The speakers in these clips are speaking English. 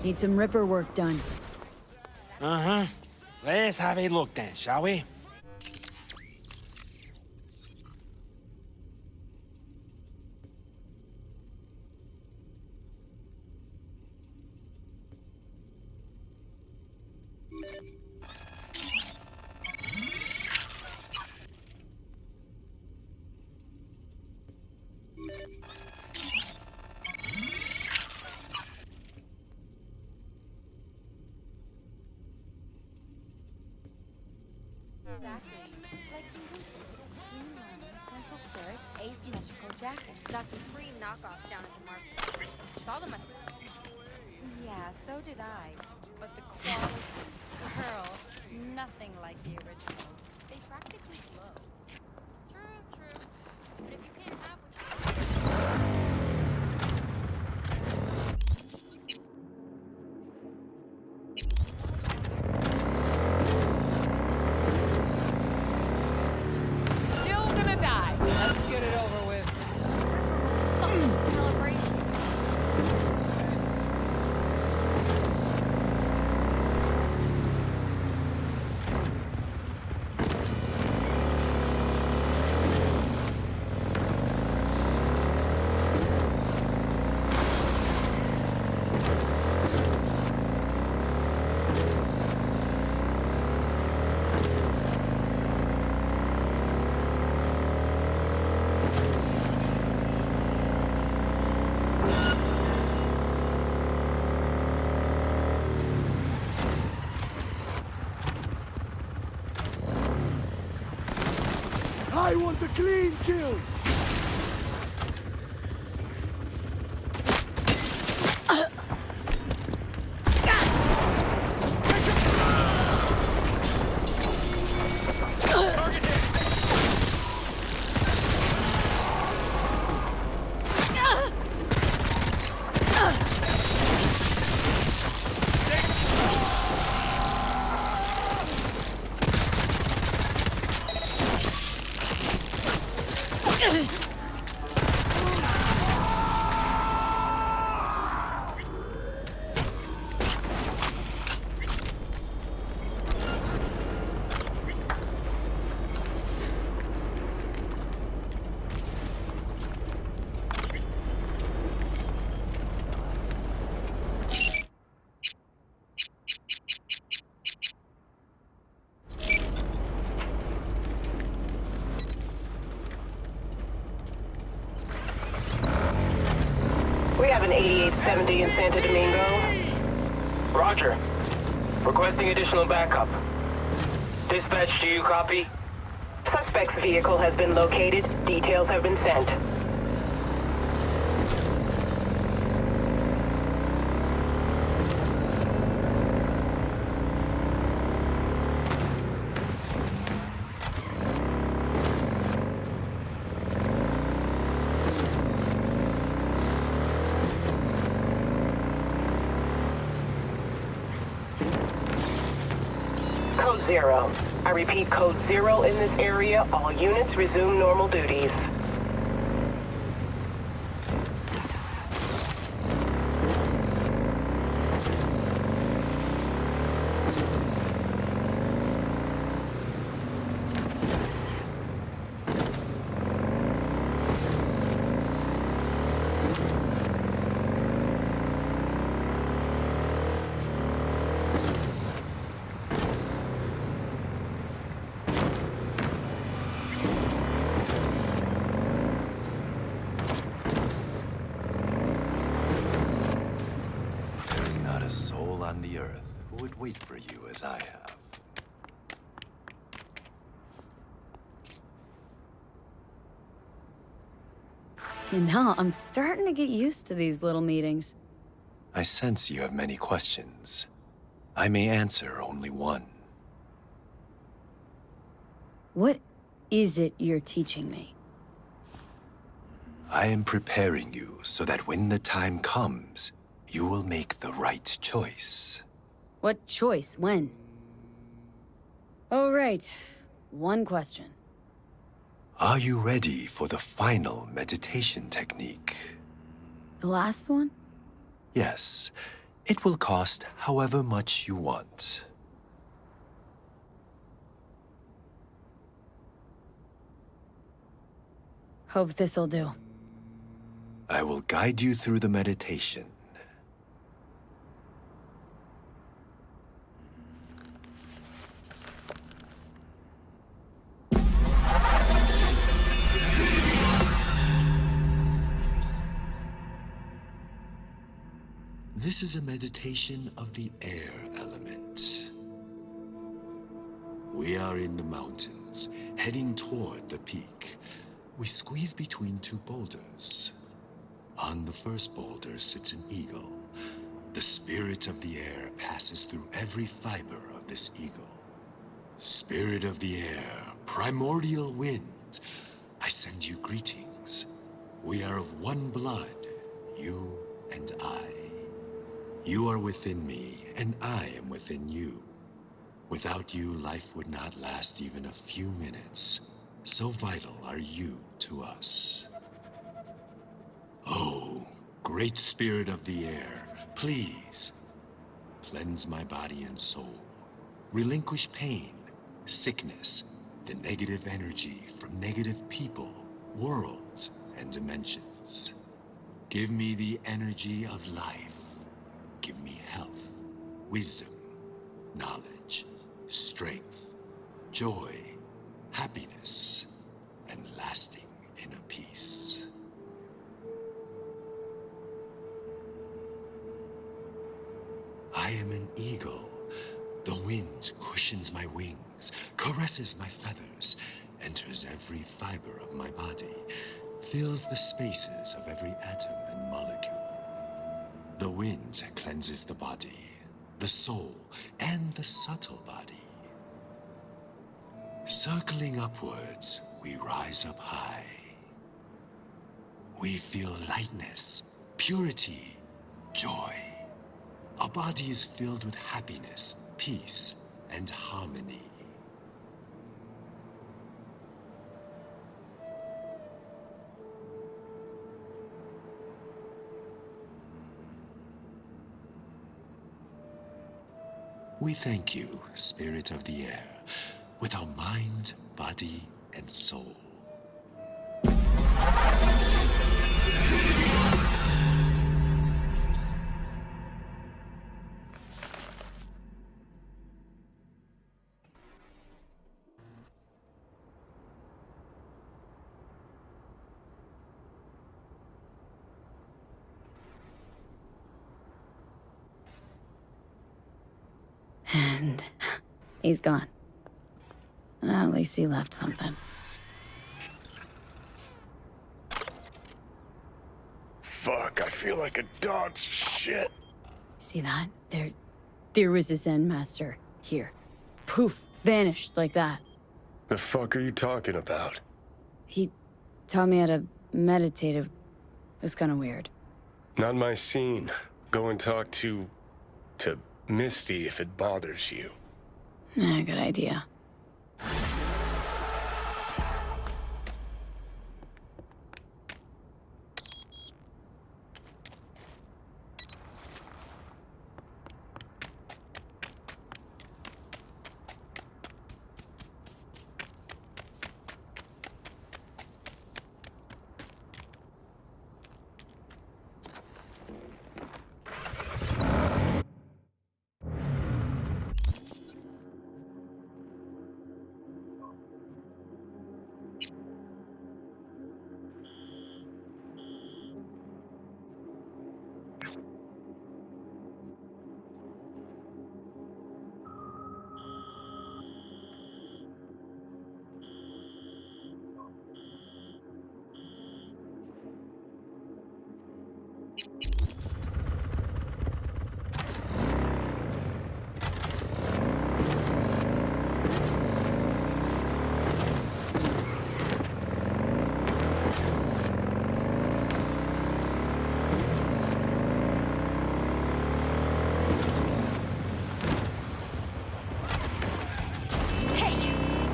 Need some Ripper work done. Uh-huh. Let's have a look then, shall we? Exactly. Like Jingu's little green lines, pencil skirts, asymmetrical jacket. Got some free knockoffs down at the market. Saw them at Yeah, so did I. But the quality, girl, nothing like the originals. They practically glow. True, true. But if you can't have what Still gonna die. Let's get it over with. fucking calibration. I want a clean kill! We have an 8870 in Santo Domingo. Roger. Requesting additional backup. Dispatch, do you copy? Suspect's vehicle has been located. Details have been sent. Code 0. I repeat, Code 0 in this area. All units resume normal duties. There's not a soul on the earth who would wait for you as I have. You know, I'm starting to get used to these little meetings. I sense you have many questions. I may answer only one. What is it you're teaching me? I am preparing you so that when the time comes, you will make the right choice. What choice? When? Oh, right. One question. Are you ready for the final meditation technique? The last one? Yes. It will cost however much you want. Hope this'll do. I will guide you through the meditation. This is a meditation of the air element. We are in the mountains, heading toward the peak. We squeeze between two boulders. On the first boulder sits an eagle. The spirit of the air passes through every fiber of this eagle. Spirit of the air, primordial wind, I send you greetings. We are of one blood, you and I. You are within me, and I am within you. Without you, life would not last even a few minutes. So vital are you to us. Oh, great spirit of the air, please, cleanse my body and soul. Relinquish pain, sickness, the negative energy from negative people, worlds, and dimensions. Give me the energy of life. Give me health, wisdom, knowledge, strength, joy, happiness, and lasting inner peace. I am an eagle. The wind cushions my wings, caresses my feathers, enters every fiber of my body, fills the spaces of every atom and molecule. The wind cleanses the body, the soul, and the subtle body. Circling upwards, we rise up high. We feel lightness, purity, joy. Our body is filled with happiness, peace, and harmony. We thank you, Spirit of the Air, with our mind, body, and soul. And he's gone. At least he left something. Fuck, I feel like a dog's shit. See that? There was this Zen master here. Poof, vanished like that. The fuck are you talking about? He taught me how to meditate. It was kind of weird. Not my scene. Go and talk to Misty if it bothers you. Good idea.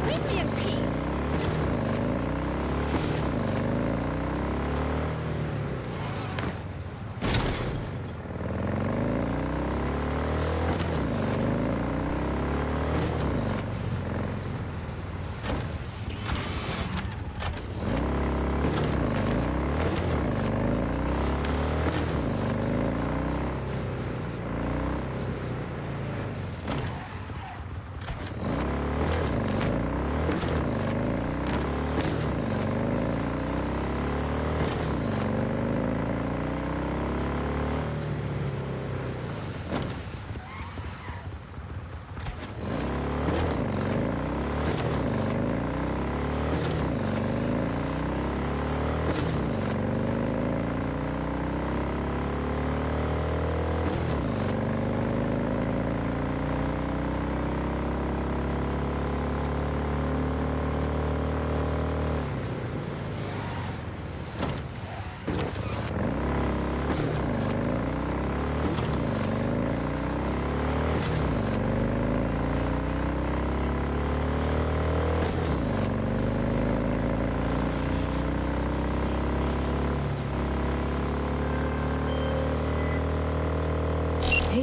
Leave me in peace.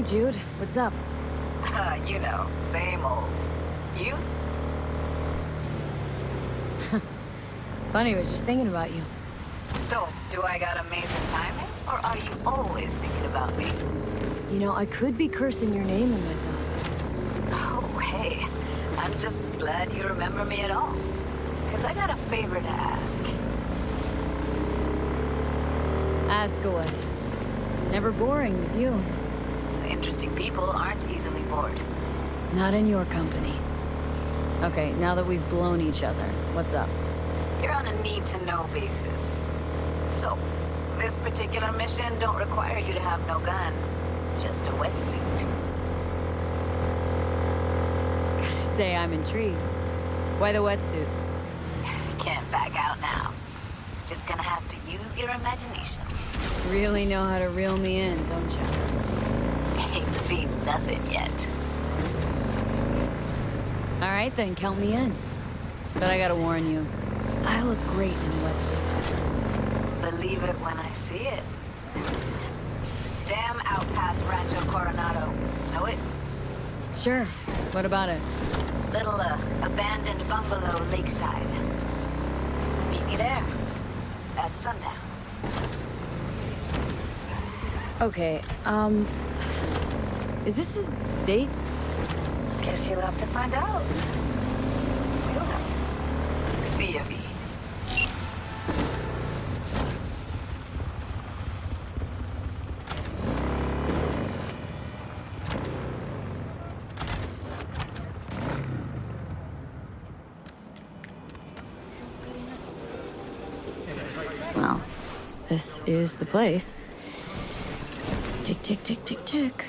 Hey, Jude. What's up? You know, same old. You? Funny, I was just thinking about you. So, do I got amazing timing? Or are you always thinking about me? You know, I could be cursing your name in my thoughts. Oh, hey. I'm just glad you remember me at all. Because I got a favor to ask. Ask away. It's never boring with you. Interesting people aren't easily bored. Not in your company. Okay, now that we've blown each other, what's up? You're on a need-to-know basis. So, this particular mission don't require you to have no gun. Just a wetsuit. Gotta say, I'm intrigued. Why the wetsuit? Can't back out now. Just gonna have to use your imagination. Really know how to reel me in, don't you? Ain't seen nothing yet. All right, then, count me in. But I gotta warn you, I look great in a wetsuit. Believe it when I see it. Dam out past Rancho Coronado. Know it? Sure. What about it? Little, abandoned bungalow lakeside. Meet me there. At sundown. Okay, is this a date? Guess you'll have to find out. You don't have to. See ya, V. Well, this is the place. Tick, tick, tick, tick, tick.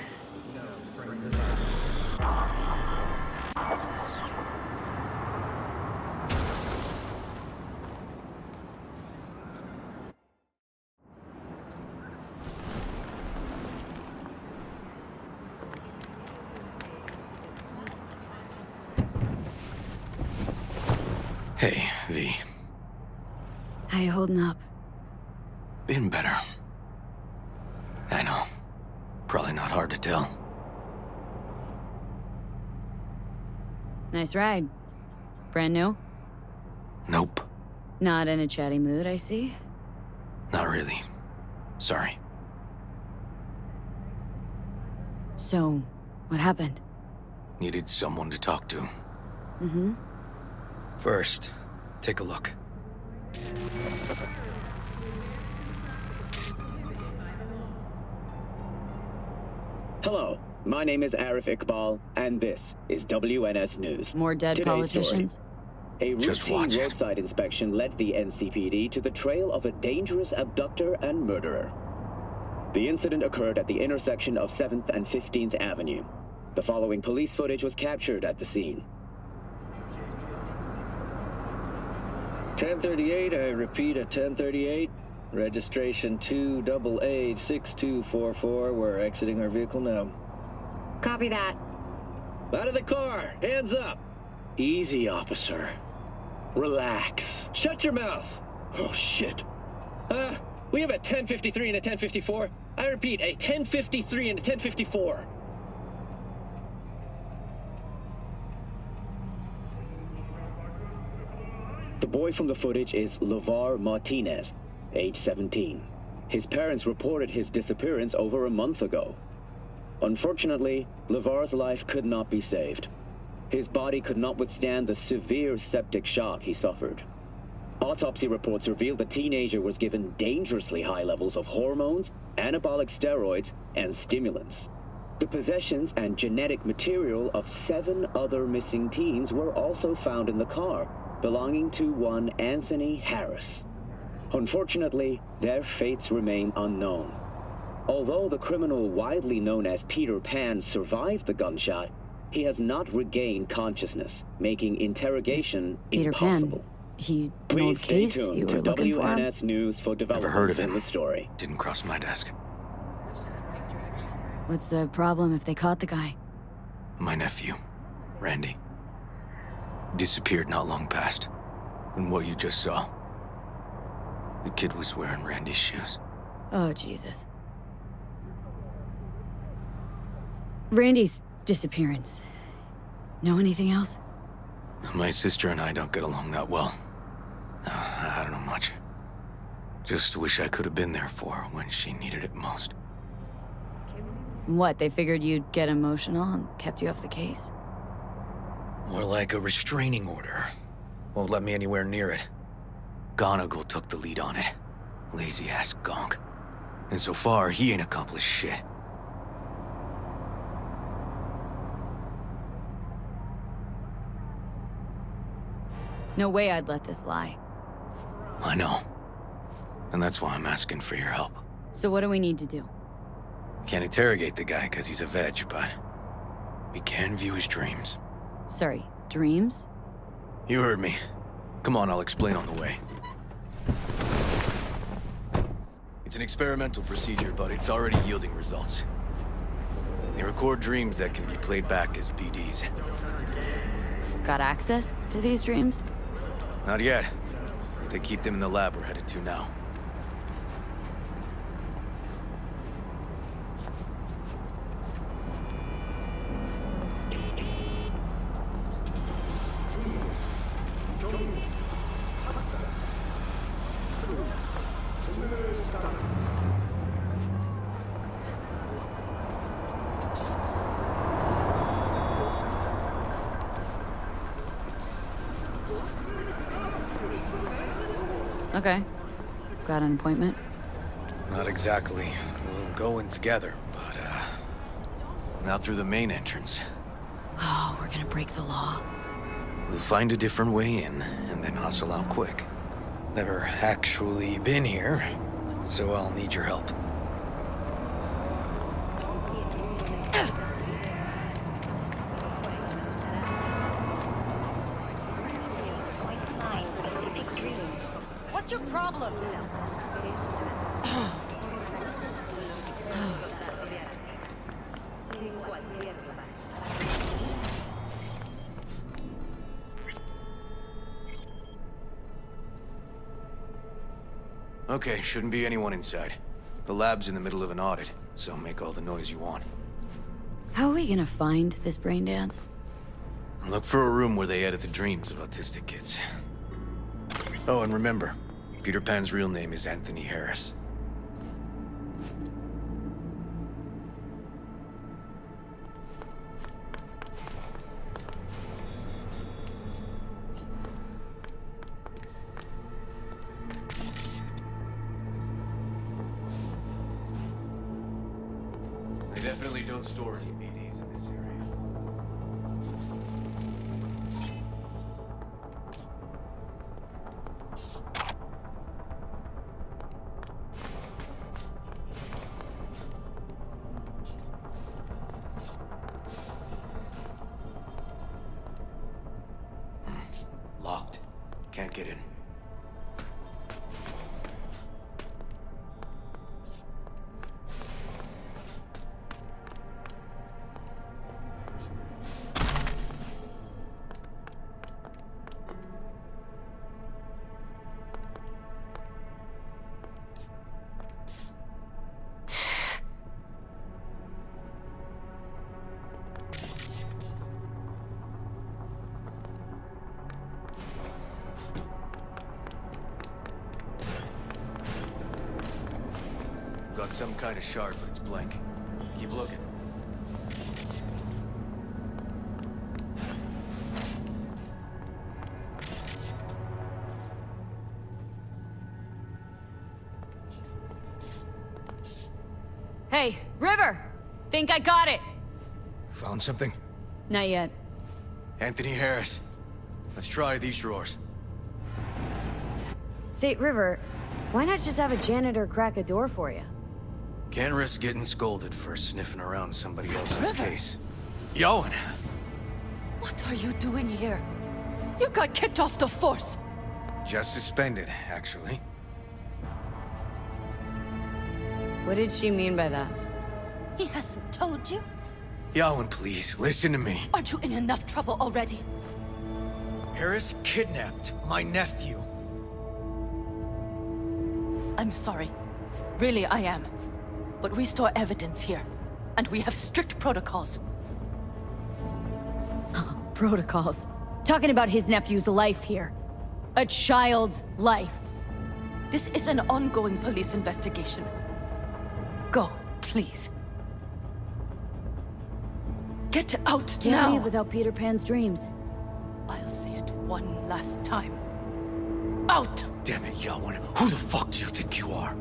Hey, V. How you holding up? Been better. I know. Probably not hard to tell. Nice ride. Brand new? Nope. Not in a chatty mood, I see. Not really. Sorry. So, what happened? Needed someone to talk to. Mm-hmm. First, take a look. Hello, my name is Arif Iqbal, and this is WNS News. More dead Today's politicians? Story. A Just routine watch it. roadside inspection led the NCPD to the trail of a dangerous abductor and murderer. The incident occurred at the intersection of 7th and 15th Avenue. The following police footage was captured at the scene. 1038, I repeat at 1038. Registration 2AA6244. We're exiting our vehicle now. Copy that. Out of the car! Hands up! Easy, officer. Relax. Shut your mouth! Oh, shit. We have a 1053 and a 1054. I repeat, a 1053 and a 1054. The boy from the footage is LeVar Martinez, age 17. His parents reported his disappearance over a month ago. Unfortunately, LeVar's life could not be saved. His body could not withstand the severe septic shock he suffered. Autopsy reports revealed the teenager was given dangerously high levels of hormones, anabolic steroids, and stimulants. The possessions and genetic material of 7 other missing teens were also found in the car, belonging to one Anthony Harris. Unfortunately, their fates remain unknown. Although the criminal widely known as Peter Pan survived the gunshot, he has not regained consciousness, making interrogation Peter impossible. Pan. He an Please old stay case you tuned were to looking for him? WNS News for Never heard of developments in him. the story. Didn't cross my desk. What's the problem if they caught the guy? My nephew, Randy. Disappeared not long past. And what you just saw. The kid was wearing Randy's shoes. Oh, Jesus. Randy's disappearance. Know anything else? My sister and I don't get along that well. I don't know much. Just wish I could have been there for her when she needed it most. What, they figured you'd get emotional and kept you off the case? More like a restraining order. Won't let me anywhere near it. Gonagle took the lead on it. Lazy-ass gonk. And so far, he ain't accomplished shit. No way I'd let this lie. I know. And that's why I'm asking for your help. So what do we need to do? Can't interrogate the guy because he's a veg, but we can view his dreams. Sorry, dreams? You heard me. Come on, I'll explain on the way. It's an experimental procedure, but it's already yielding results. They record dreams that can be played back as BDs. Got access to these dreams? Not yet. But they keep them in the lab we're headed to now. Okay. Got an appointment? Not exactly. We'll go in together, but, not through the main entrance. Oh, we're gonna break the law. We'll find a different way in, and then hustle out quick. Never actually been here, so I'll need your help. What's your problem? Okay, shouldn't be anyone inside. The lab's in the middle of an audit, so make all the noise you want. How are we gonna find this brain dance? Look for a room where they edit the dreams of autistic kids. Oh, and remember, Peter Pan's real name is Anthony Harris. They definitely don't store any BDs in this area. Locked. Can't get in. Got some kind of shard, but it's blank. Keep looking. Hey, River! Think I got it! Found something? Not yet. Anthony Harris. Let's try these drawers. Say, River, why not just have a janitor crack a door for you? Can't risk getting scolded for sniffing around somebody else's case. Yoan! What are you doing here? You got kicked off the force. Just suspended, actually. What did she mean by that? He hasn't told you? Yoan, please, listen to me. Aren't you in enough trouble already? Harris kidnapped my nephew. I'm sorry. Really, I am. But we store evidence here. and we have strict protocols. Protocols. Talking about his nephew's life here. A child's life. This is an ongoing police investigation. Go, please. Get out Can't now! leave without Peter Pan's dreams. I'll say it one last time. Out! Damn it, Yawen. Who the fuck do you think you are?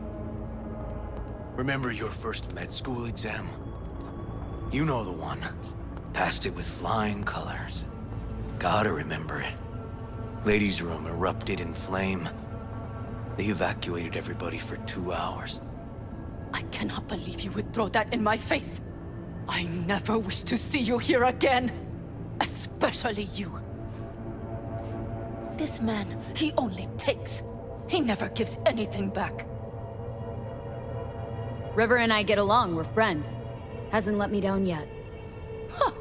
Remember your first med school exam? You know the one. Passed it with flying colors. Gotta remember it. Ladies' room erupted in flame. They evacuated everybody for 2 hours. I cannot believe you would throw that in my face. I never wish to see you here again. Especially you. This man, he only takes. He never gives anything back. River and I get along, we're friends. Hasn't let me down yet. Huh.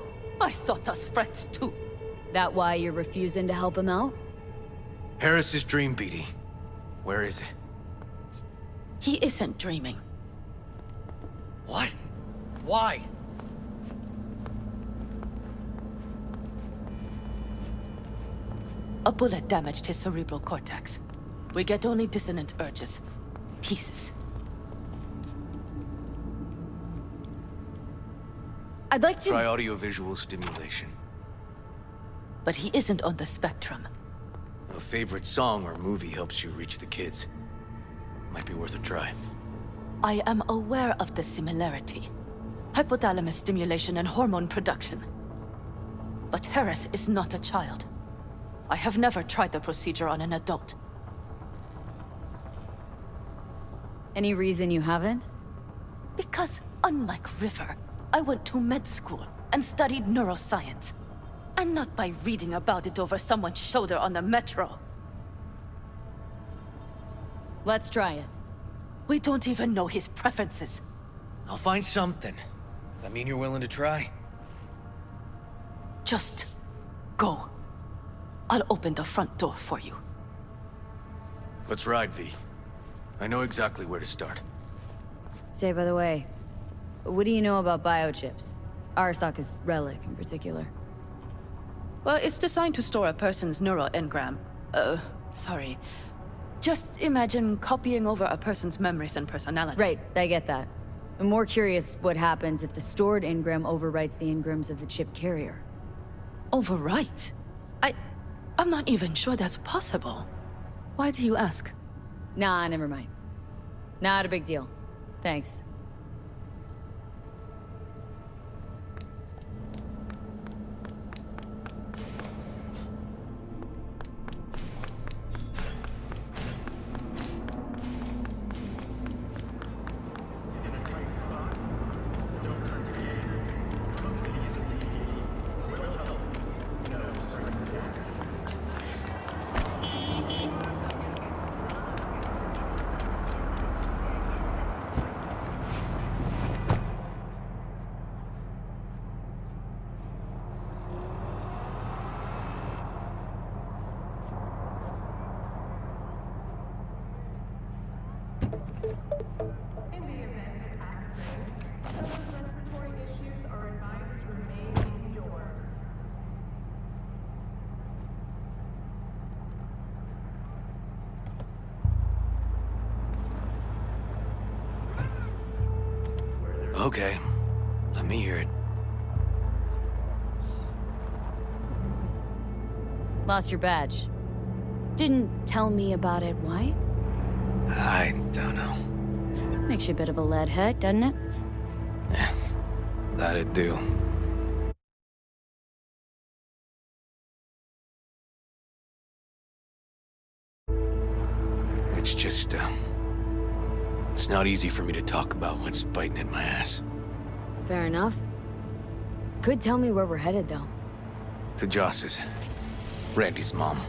I thought us friends too. That why you're refusing to help him out? Harris's dream, BD. Where is it? He isn't dreaming. What? Why? A bullet damaged his cerebral cortex. We get only dissonant urges. Pieces. I'd like to... Try audiovisual stimulation. But he isn't on the spectrum. A favorite song or movie helps you reach the kids. Might be worth a try. I am aware of the similarity. Hypothalamus stimulation and hormone production. But Harris is not a child. I have never tried the procedure on an adult. Any reason you haven't? Because, unlike River, I went to med school and studied neuroscience. And not by reading about it over someone's shoulder on the metro. Let's try it. We don't even know his preferences. I'll find something. That mean you're willing to try? Just go. I'll open the front door for you. Let's ride, V. I know exactly where to start. Say, by the way, what do you know about biochips? Arasaka's relic in particular. Well, it's designed to store a person's neural engram. Sorry. Just imagine copying over a person's memories and personality. Right, I get that. I'm more curious what happens if the stored engram overwrites the engrams of the chip carrier. Overwrites? I'm not even sure that's possible. Why do you ask? Nah, never mind. Not a big deal. Thanks. In the event of acid rain, those with respiratory issues are advised to remain indoors. Okay. Let me hear it. Lost your badge. Didn't tell me about it. Why? I don't know. Makes you a bit of a lead head, doesn't it? That'd do. It's just, it's not easy for me to talk about what's biting in my ass. Fair enough. Could tell me where we're headed, though. To Joss's. Randy's mom.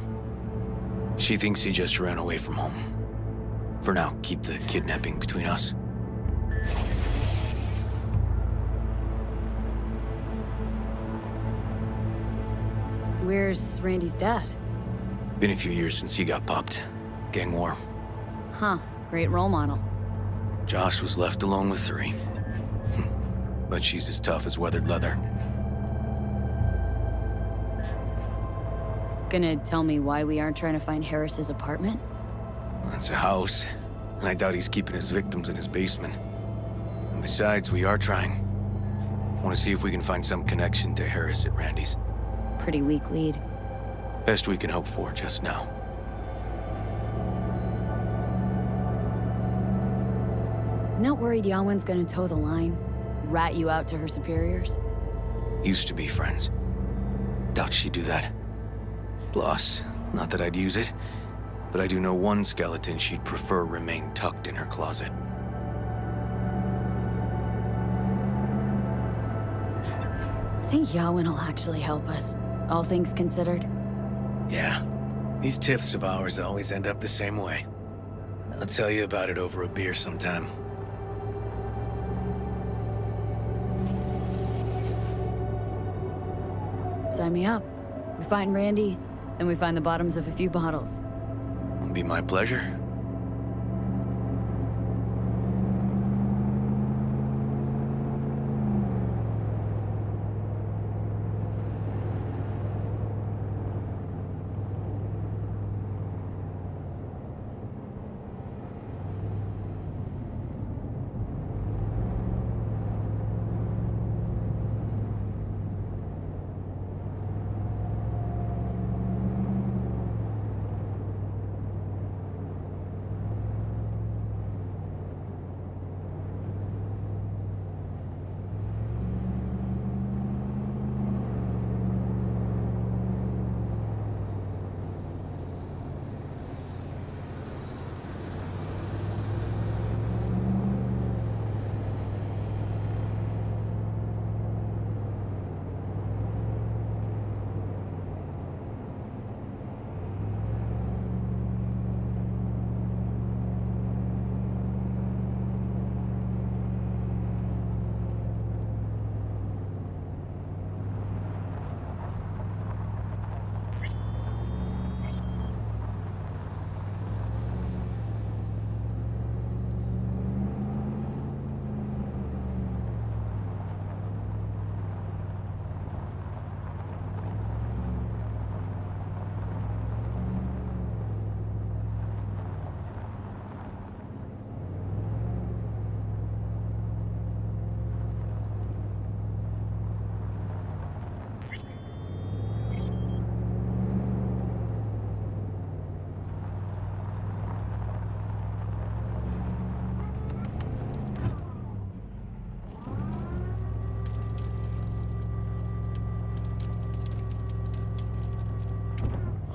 She thinks he just ran away from home. For now, keep the kidnapping between us. Where's Randy's dad? Been a few years since he got popped. Gang war. Huh, great role model. Josh was left alone with 3. but she's as tough as weathered leather. Gonna tell me why we aren't trying to find Harris's apartment? That's a house, and I doubt he's keeping his victims in his basement. And besides, we are trying. Want to see if we can find some connection to Harris at Randy's. Pretty weak lead. Best we can hope for just now. Not worried Yawen's gonna toe the line? Rat you out to her superiors? Used to be friends. Doubt she'd do that. Plus, not that I'd use it, but I do know one skeleton she'd prefer remain tucked in her closet. I think Yawen will actually help us, all things considered. Yeah, these tiffs of ours always end up the same way. I'll tell you about it over a beer sometime. Sign me up. We find Randy, then we find the bottoms of a few bottles. It'll be my pleasure.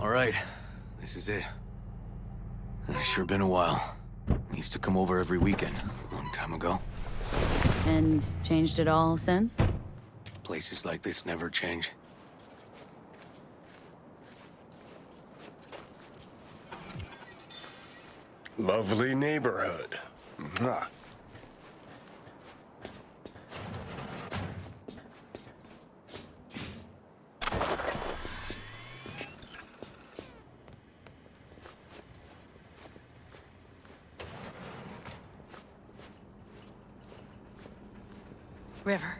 All right, this is it. It's sure been a while. I used to come over every weekend, a long time ago. And changed it all since? Places like this never change. Lovely neighborhood. Mwah. River.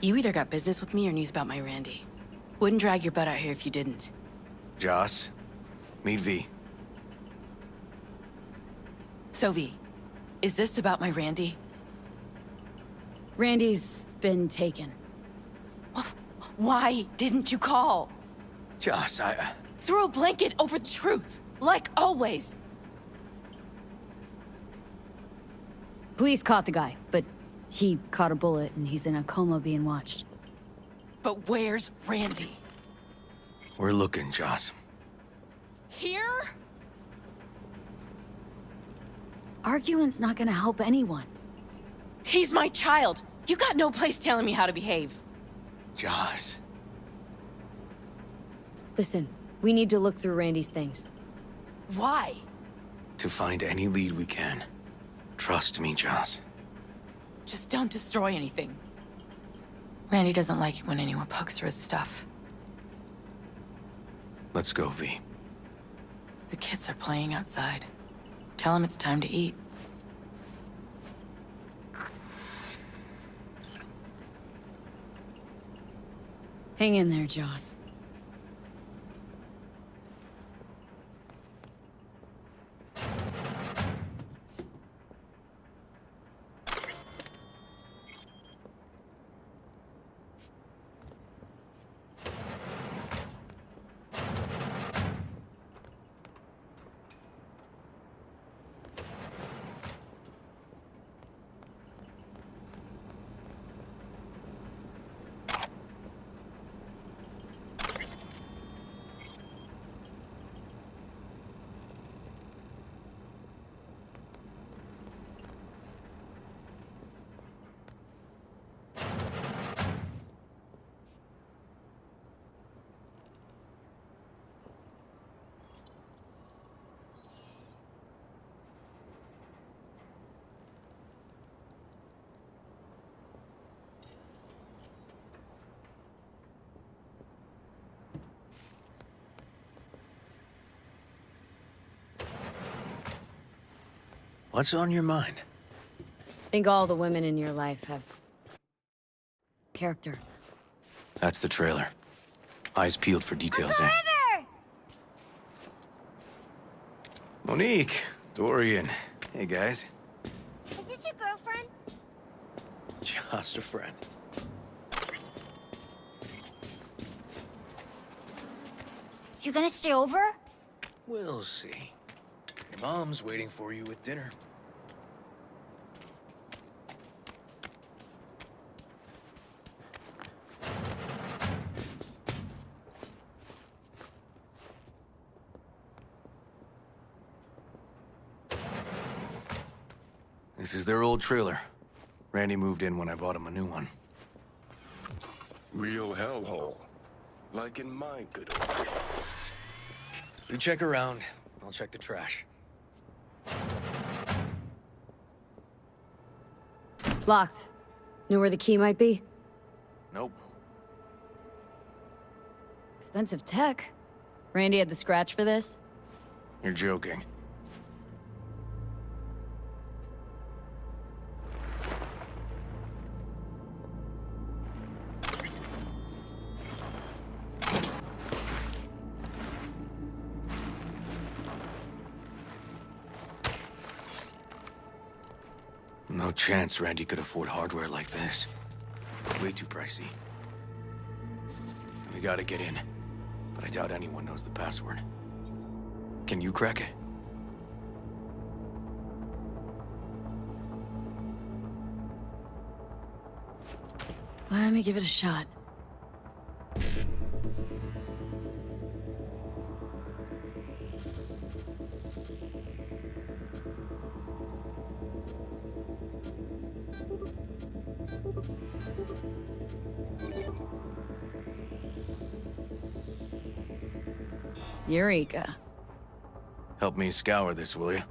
You either got business with me or news about my Randy. Wouldn't drag your butt out here if you didn't. Joss, meet V. So V, is this about my Randy? Randy's been taken. Why didn't you call? Joss, Throw a blanket over the truth, like always. Police caught the guy, but he caught a bullet and he's in a coma being watched. But where's Randy? We're looking, Joss. Here? Arguing's not gonna help anyone. He's my child. You got no place telling me how to behave. Joss. Listen, we need to look through Randy's things. Why? To find any lead we can. Trust me, Joss. Just don't destroy anything. Randy doesn't like it when anyone pokes through his stuff. Let's go, V. The kids are playing outside. Tell them it's time to eat. Hang in there, Joss. What's on your mind? I think all the women in your life have character. That's the trailer. Eyes peeled for details, eh? River! Monique, Dorian. Hey, guys. Is this your girlfriend? Just a friend. You gonna stay over? We'll see. Your mom's waiting for you at dinner. This is their old trailer. Randy moved in when I bought him a new one. Real hellhole. Like in my good old days. You check around, I'll check the trash. Locked. Know where the key might be? Nope. Expensive tech. Randy had the scratch for this? You're joking. No chance Randy could afford hardware like this. Way too pricey. We gotta get in, but I doubt anyone knows the password. Can you crack it? Let me give it a shot. Eureka. Help me scour this, will you?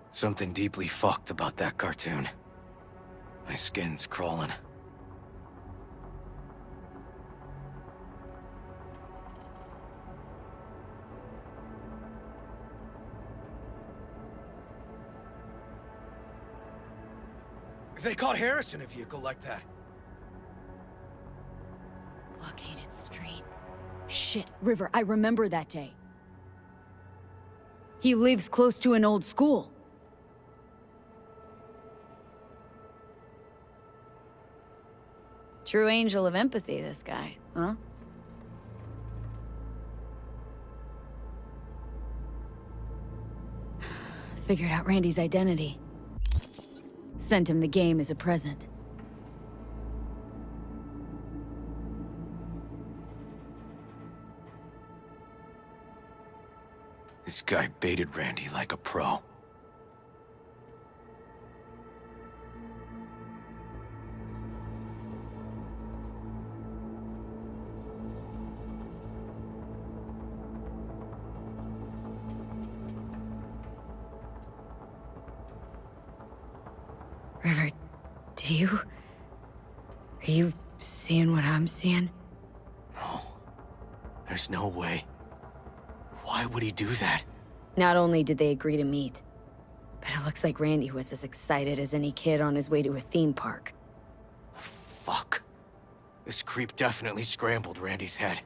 Something deeply fucked about that cartoon. My skin's crawling. They caught Harris in a vehicle like that. Blockaded street. Shit, River, I remember that day. He lives close to an old school. True angel of empathy, this guy, huh? Figured out Randy's identity. Sent him the game as a present. This guy baited Randy like a pro. River, are you seeing what I'm seeing? No. There's no way. Why would he do that? Not only did they agree to meet, but it looks like Randy was as excited as any kid on his way to a theme park. Fuck. This creep definitely scrambled Randy's head.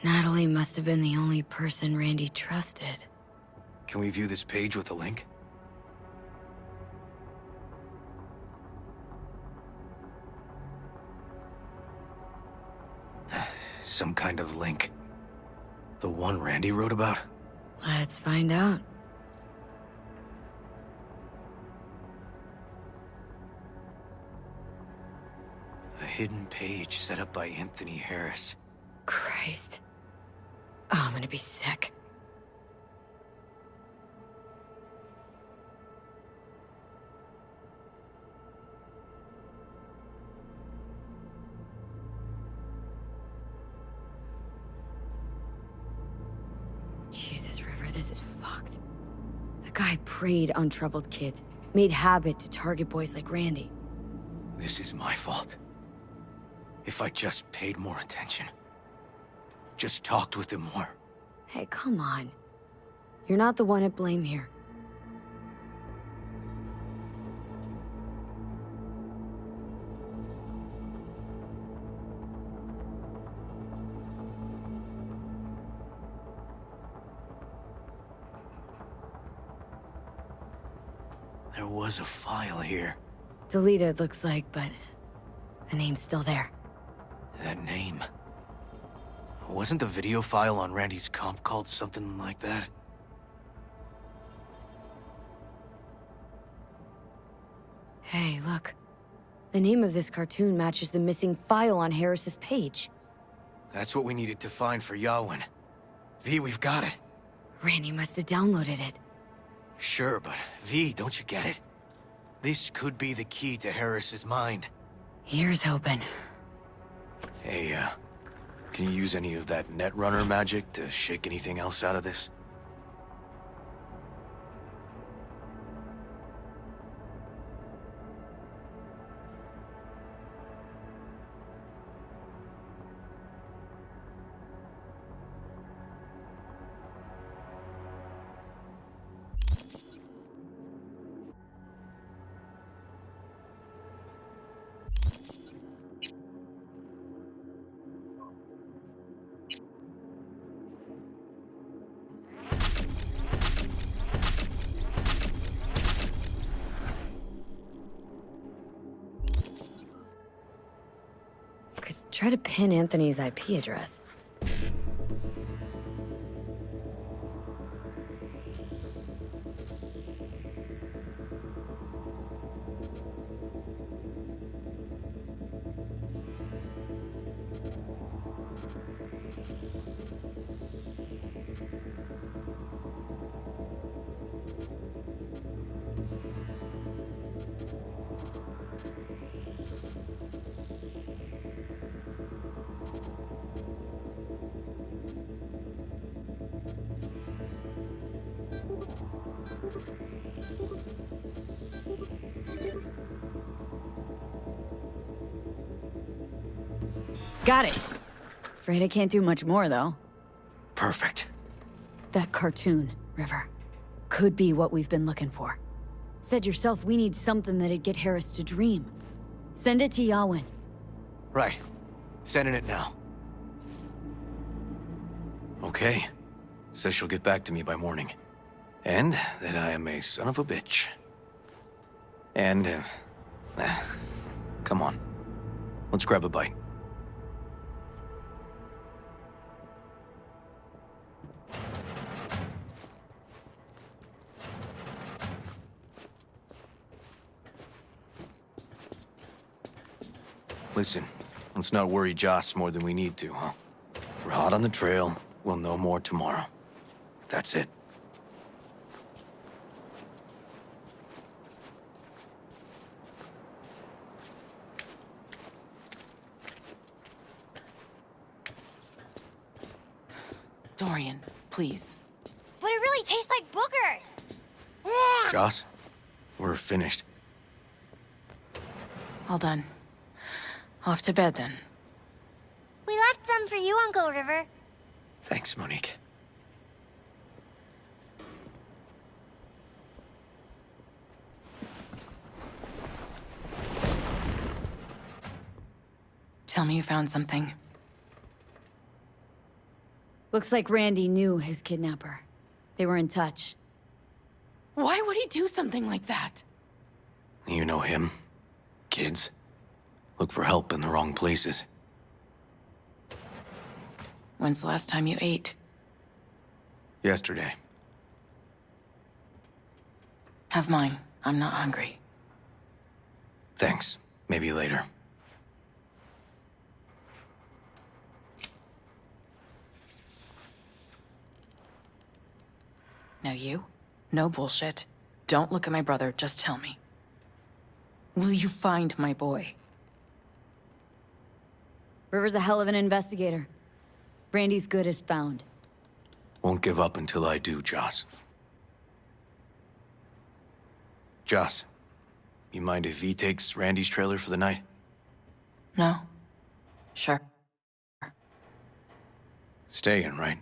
Natalie must have been the only person Randy trusted. Can we view this page with a link? Some kind of link. The one Randy wrote about? Let's find out. A hidden page set up by Anthony Harris. Christ. Oh, I'm gonna be sick. Jesus, River, this is fucked. The guy preyed on troubled kids, made habit to target boys like Randy. This is my fault. If I just paid more attention. Just talked with him more. Hey, come on. You're not the one at blame here. There was a file here. Deleted, looks like, but the name's still there. That name. Wasn't the video file on Randy's comp called something like that? Hey, look. The name of this cartoon matches the missing file on Harris's page. That's what we needed to find for Yawin. V, we've got it. Randy must have downloaded it. Sure, but V, don't you get it? This could be the key to Harris's mind. Here's hoping. Hey, can you use any of that Netrunner magic to shake anything else out of this? Try to pin Anthony's IP address. Got it. Afraid I can't do much more, though. Perfect. That cartoon, River, could be what we've been looking for. Said yourself we need something that'd get Harris to dream. Send it to Yawin. Right. Sending it now. Okay. Says she'll get back to me by morning. And that I am a son of a bitch. And, come on. Let's grab a bite. Listen, let's not worry Joss more than we need to, huh? We're hot on the trail. We'll know more tomorrow. That's it. Dorian, please. But it really tastes like boogers. Joss, we're finished. All done. Off to bed, then. We left some for you, Uncle River. Thanks, Monique. Tell me you found something. Looks like Randy knew his kidnapper. They were in touch. Why would he do something like that? You know him. Kids. Look for help in the wrong places. When's the last time you ate? Yesterday. Have mine. I'm not hungry. Thanks. Maybe later. Now you? No bullshit. Don't look at my brother, just tell me. Will you find my boy? River's a hell of an investigator. Brandy's good as found. Won't give up until I do, Joss. Joss, you mind if V takes Randy's trailer for the night? No? Sure. Staying, right?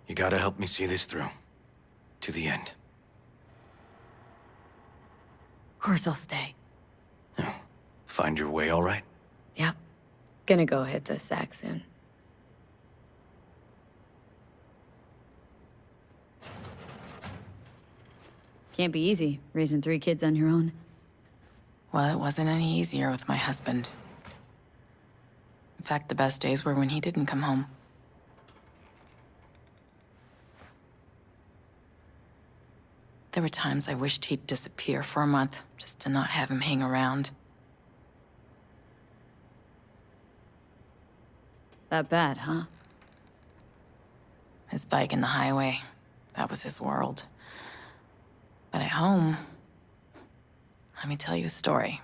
You gotta help me see this through. To the end. Of course I'll stay. Find your way all right? Yep. Gonna go hit the sack soon. Can't be easy, raising 3 kids on your own. Well, it wasn't any easier with my husband. In fact, the best days were when he didn't come home. There were times I wished he'd disappear for a month, just to not have him hang around. That bad, huh? His bike in the highway, that was his world. But at home, let me tell you a story.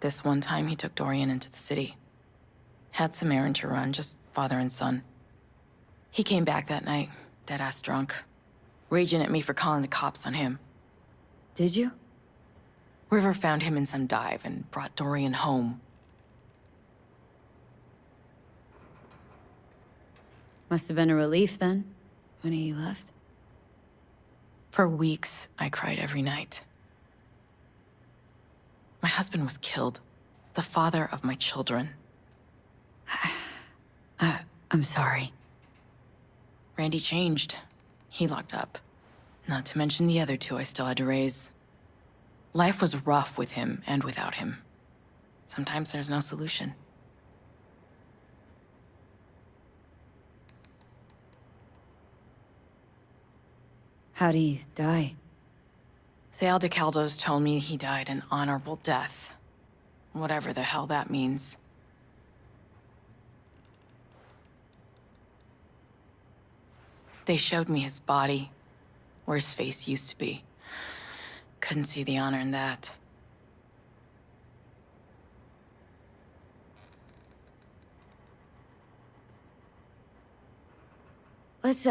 This one time he took Dorian into the city. Had some errand to run, just father and son. He came back that night, dead-ass drunk, raging at me for calling the cops on him. Did you? River found him in some dive and brought Dorian home. Must have been a relief then, when he left. For weeks, I cried every night. My husband was killed. The father of my children. I'm sorry. Randy changed. He locked up. Not to mention the other 2 I still had to raise. Life was rough with him and without him. Sometimes there's no solution. How'd he die? The Aldecaldos told me he died an honorable death. Whatever the hell that means. They showed me his body, where his face used to be. Couldn't see the honor in that. Let's,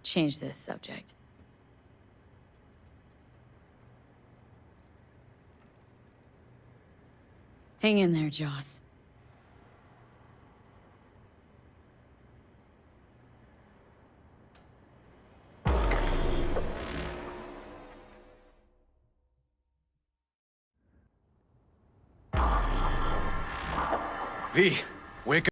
change this subject. Hang in there, Joss. V, wake up.